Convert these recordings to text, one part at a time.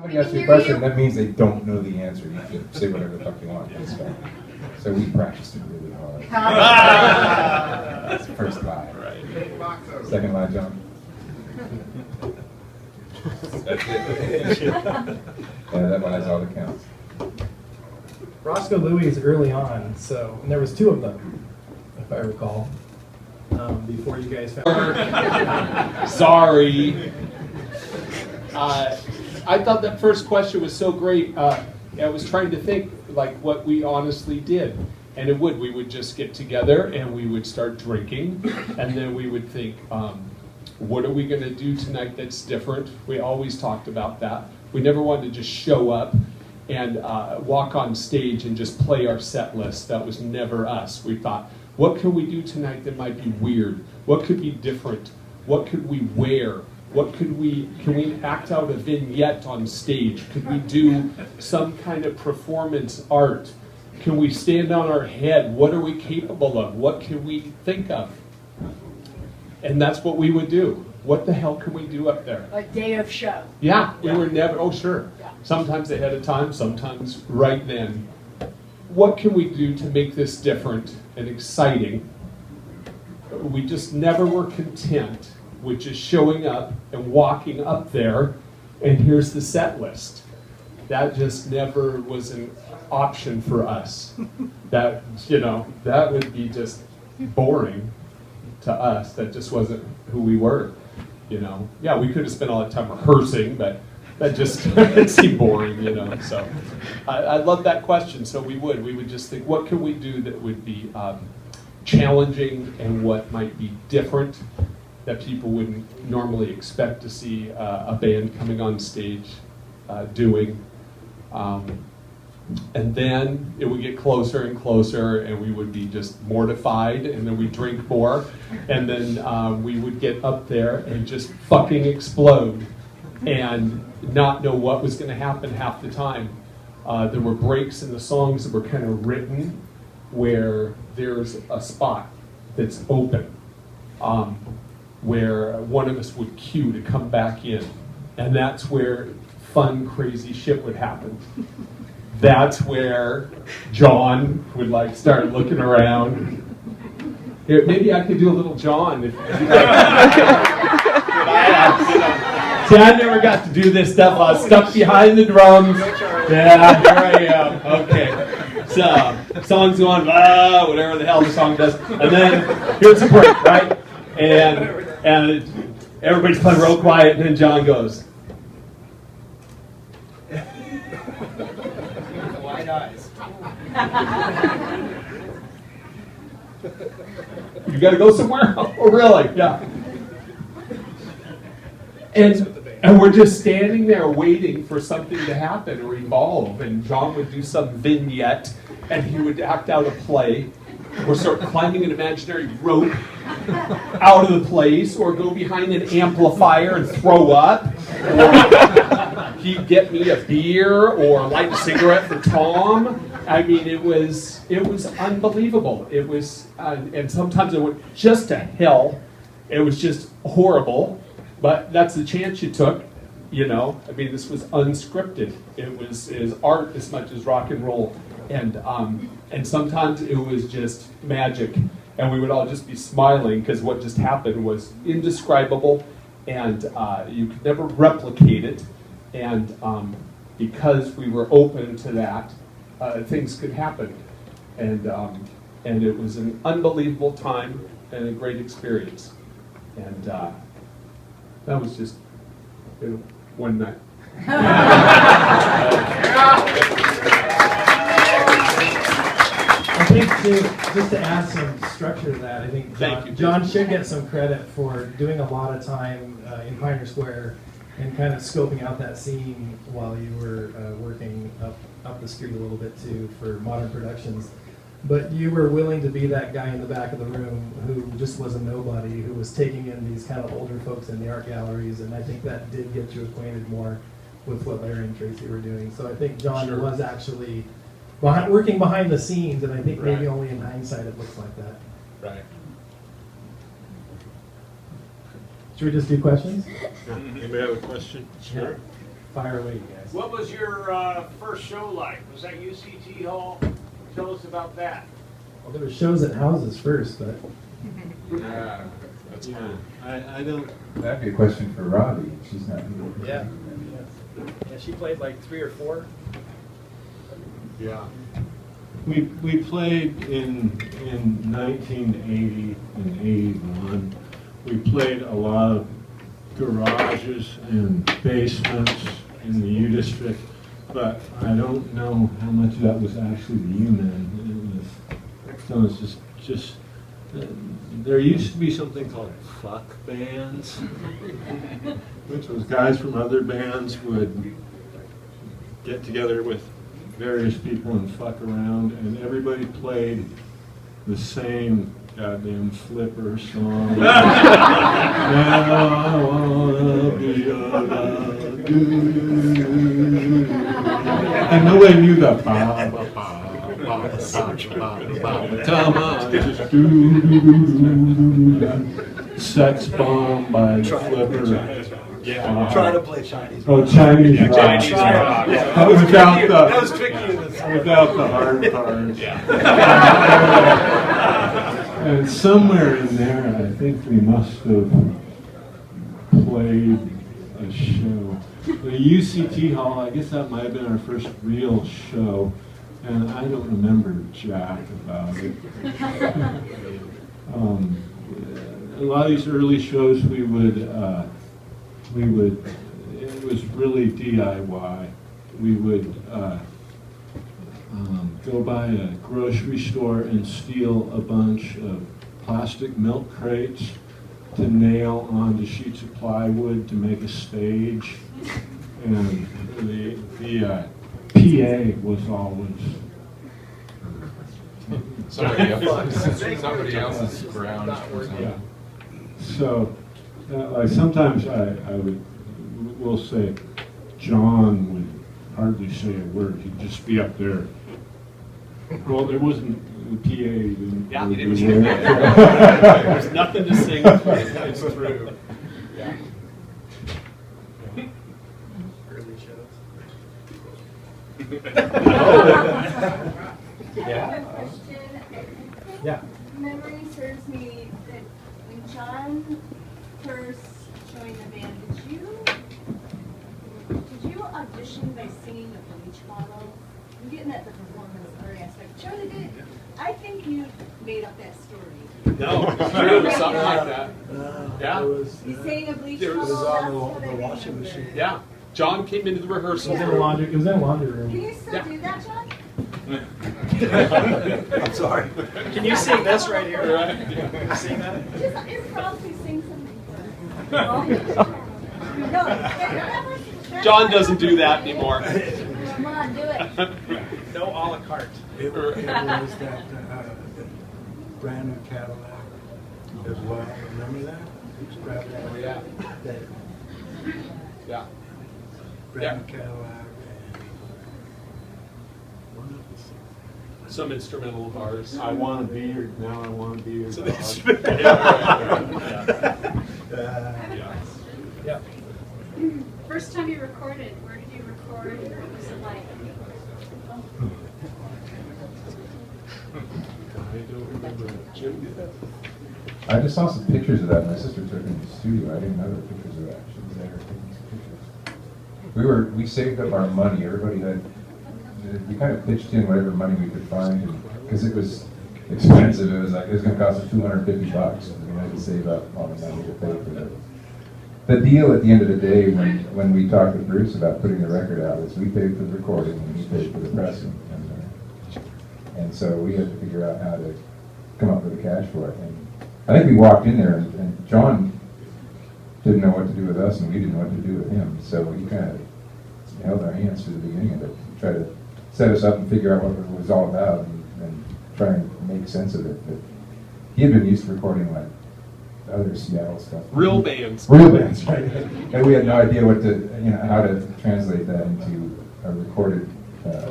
somebody asks you a question, that means they don't know the answer. You can say whatever the fuck you want. That's fine. So we practiced it really hard. That's the first lie. Right. Second lie, John. That's it. Yeah, that lie's all that counts. Roscoe Louie is early on, so and there was 2 of them, if I recall, before you guys found. Sorry. I thought that first question was so great. I was trying to think like what we honestly did, and we would just get together and we would start drinking, and then we would think, what are we going to do tonight that's different? We always talked about that. We never wanted to just show up and walk on stage and just play our set list. That was never us. We thought, what can we do tonight that might be weird? What could be different? What could we wear? Can we act out a vignette on stage? Could we do some kind of performance art? Can we stand on our head? What are we capable of? What can we think of? And that's what we would do. What the hell can we do up there? A day of show. Yeah, we were never, oh sure. Yeah. Sometimes ahead of time, sometimes right then. What can we do to make this different and exciting? We just never were content with just showing up and walking up there and here's the set list. That just never was an option for us. That, that would be just boring to us. That just wasn't who we were, Yeah, we could have spent all that time rehearsing, but that just seemed boring, So I love that question. So we would just think, what can we do that would be challenging and what might be different that people wouldn't normally expect to see a band coming on stage doing. And then it would get closer and closer, and we would be just mortified, and then we'd drink more, and then we would get up there and just fucking explode and not know what was going to happen half the time. There were breaks in the songs that were kind of written where there's a spot that's open, where one of us would cue to come back in, and that's where fun, crazy shit would happen. That's where John would start looking around. Here, maybe I could do a little John. See, I never got to do this stuff. I was stuck behind the drums. Yeah, here I am. Okay. So, song's going, whatever the hell the song does. And then, here's a break, right? And everybody's playing real quiet, and then John goes. Wide eyes. You got to go somewhere? Oh, really? Yeah. And we're just standing there waiting for something to happen or evolve. And John would do some vignette, and he would act out a play, or start climbing an imaginary rope out of the place, or go behind an amplifier and throw up. Or he'd get me a beer or light a cigarette for Tom. I mean, it was unbelievable. It was, and sometimes it went just to hell. It was just horrible. But that's the chance you took, I mean, this was unscripted. It was art as much as rock and roll, and sometimes it was just magic, and we would all just be smiling because what just happened was indescribable, and you could never replicate it. And because we were open to that, things could happen, and it was an unbelievable time and a great experience, and. That was just one night. I think just to add some structure to that, I think John should get some credit for doing a lot of time in Pioneer Square and kind of scoping out that scene while you were working up the street a little bit too for Modern Productions. But you were willing to be that guy in the back of the room who just was a nobody, who was taking in these kind of older folks in the art galleries, and I think that did get you acquainted more with what Larry and Tracy were doing. So I think John was actually working behind the scenes, and I think maybe only in hindsight it looks like that. Right. Should we just do questions? Anybody have a question? Sure. fire away, you guys. What was your first show like? Was that UCT Hall? Tell us about that. Well, there were shows at houses first, but That's I don't. That'd be a question for Robbie. She's not here. Yeah, she played like 3 or 4. Yeah. We played in 1980 and 81. We played a lot of garages and basements in the U District, but I don't know how much of that was actually the U-Men. It was just there used to be something called fuck bands, which was guys from other bands would get together with various people and fuck around, and everybody played the same goddamn Flipper song. Now I wanna be alive. And nobody knew the ba ba ba. Come on, just do. Sex Bomb by the Flipper. Yeah, try to play Chinese. Oh, Chinese rock. Chinese rock. Yeah. Without That was tricky. without the hard parts. And somewhere in there, I think we must have played a show. The UCT Hall, I guess that might have been our first real show, and I don't remember jack about it. A lot of these early shows we would, it was really DIY. We would go by a grocery store and steal a bunch of plastic milk crates to nail onto sheets of plywood to make a stage. And the PA was always somebody else's ground. yeah. So, like sometimes we'll say, John would hardly say a word. He'd just be up there. Well, there wasn't the PA. Yeah, he didn't sing that. There's nothing to sing. It's true. Yeah. Early shows. Yeah. Question. Yeah. Memory serves me that when John first joined the band, did you audition by singing the Bleach model? I'm getting at the performance art aspect. Charlie did. I think you made up that story. No, it's true. Something like that. Yeah. You sang a Bleach There model. was on that's the what I washing remember. machine. Yeah. John came into the rehearsal. It was in a laundry. It was in a laundry Can room. you still do that, John? I'm sorry. Can you sing this right here? Can you sing that? Just impromptu sing something for us. No, that John doesn't do that anymore. Come on, do it. No a la carte. It was that brand new Cadillac as well. Remember that? Oh, yeah. That Yeah. brand new Cadillac. Some instrumental of ours. I want to be your, now I want to be your Some dog. instrumental. Yeah. First time you recorded, where did you record and what was it like? I don't remember. Jim did that? I just saw some pictures of that. My sister took it in the studio. I didn't know there were pictures of that. She was there taking some pictures. We saved up our money. Everybody had, we kind of pitched in whatever money we could find, because it was expensive. It was going to cost us $250. We had to save up all the money to pay for it. The deal at the end of the day, when we talked with Bruce about putting the record out, is we paid for the recording and he paid for the pressing. And so we had to figure out how to come up with the cash for it. And I think we walked in there and John didn't know what to do with us and we didn't know what to do with him. So he kind of held our hands through the beginning of it, try to set us up and figure out what it was all about and try and make sense of it. But he had been used to recording like other Seattle stuff. Real bands. Real bands, right? And we had no idea what to, how to translate that into a recorded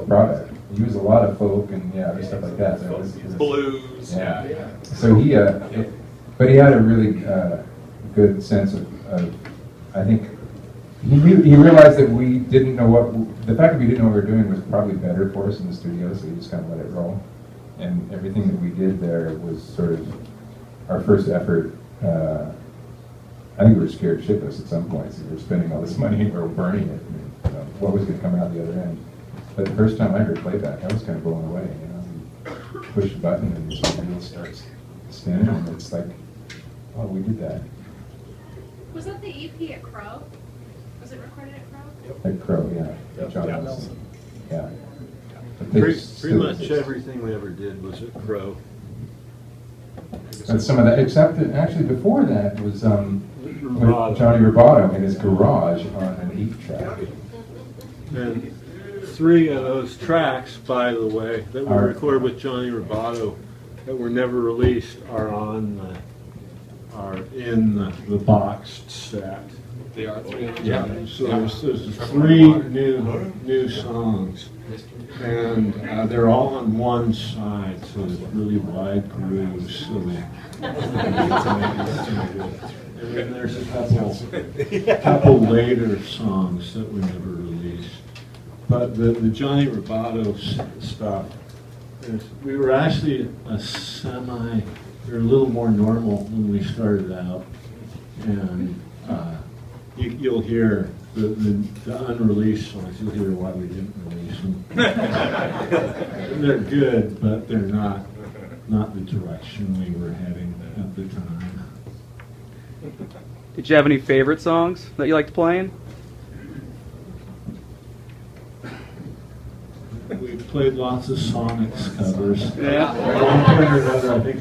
product. He used a lot of folk and other stuff like that. So it was Blues. Yeah. So he, but he had a really good sense of I think, he realized that we didn't know the fact that we didn't know what we were doing was probably better for us in the studio, so we just kind of let it roll. And everything that we did there was sort of our first effort. I think we were scared shitless at some points. We were spending all this money and we were burning it. And, what was going to come out the other end? But the first time I heard playback, I was kind of blown away. You push a button and the wheel starts spinning, and it's like, oh, we did that. Was that the EP at Crow? Was it recorded at Crow? At Crow, yeah. John Nelson. Yeah. Pretty much everything we ever did was at Crow. And some of that, except that actually before that was with Johnny Roboto in his garage on an 8-track. And 3 of those tracks, by the way, that were recorded with Johnny Roboto that were never released are in the boxed set. They are 3 of them. Yeah, so there's 3 new songs, and they're all on one side, so there's really wide grooves. So and then there's a couple later songs that were never released. But the Johnny Roboto stuff, we were actually we were a little more normal when we started out, and you'll hear the unreleased songs. You'll hear why we didn't release them. They're good, but they're not the direction we were heading at the time. Did you have any favorite songs that you liked playing? We played lots of Sonics covers. Yeah. At one point or another, I think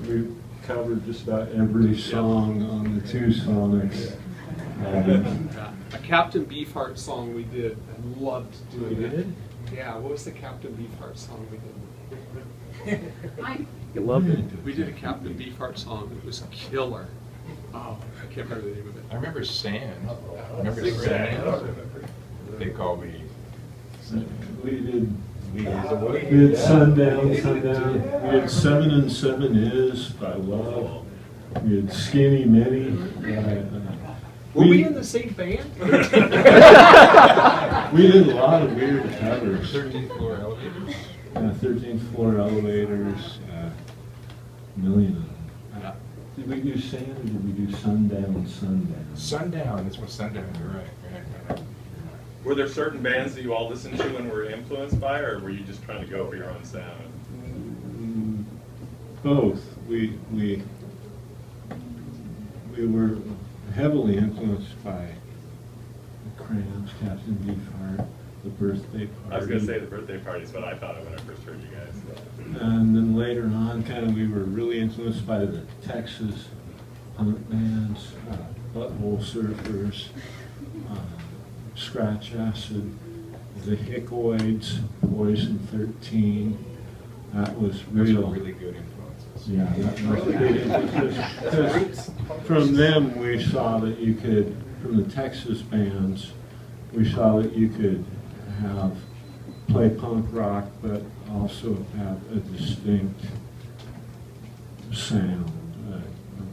we covered just about every song on the 2 Sonics. A Captain Beefheart song we did. I loved doing it. Yeah, what was the Captain Beefheart song we did? You loved it. We did a Captain Beefheart song. It was killer. Oh, I can't remember the name of it. I remember Sand. Sand. They called me. We did Sundown. We did 7 and 7 Is by Love. We had Skinny Minnie. Were we in the same band? We did a lot of weird covers. 13th Floor Elevators. 13th Floor Elevators. A million of them. Did we do Sand or did we do Sundown? Sundown. That's what Sundown. You're right. Were there certain bands that you all listened to and were influenced by, or were you just trying to go for your own sound? Both. We were heavily influenced by the Cramps, Captain Beefheart, the Birthday Party. I was going to say the Birthday Party is what I thought of when I first heard you guys. And then later on, we were really influenced by the Texas punk bands, Butthole Surfers, Scratch Acid, the Hickoids, Poison 13. That was really good influences. Yeah, that was big influences. From them, we saw that you could, from the Texas bands, we saw that you could play punk rock, but also have a distinct sound, a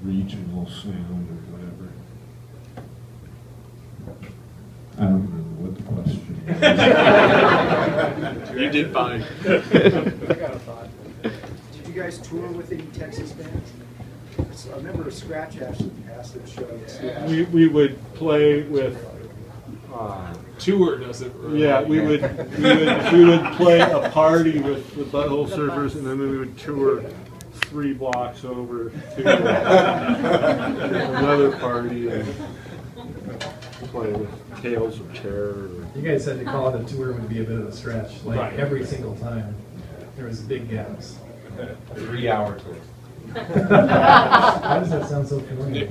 regional sound or whatever. I don't remember what the question was. You did fine. I got a thought. Did you guys tour with any Texas bands? I remember a Scratch Acid show. We would play with. Tour doesn't really. Yeah, we would play a party with the Butthole Surfers, and then we would tour 3 blocks over to another party and play with Tales of Terror. You guys said to call it a tour would be a bit of a stretch. Like Right. every single time, there was big gaps. A 3-hour tour. Why does that sound so familiar?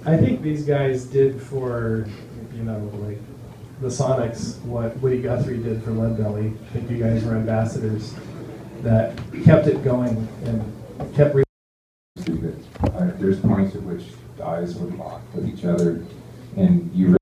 I think these guys did for, like the Sonics, what Woody Guthrie did for Leadbelly. I think you guys were ambassadors that kept it going and kept. There's points at which eyes would lock with each other, and you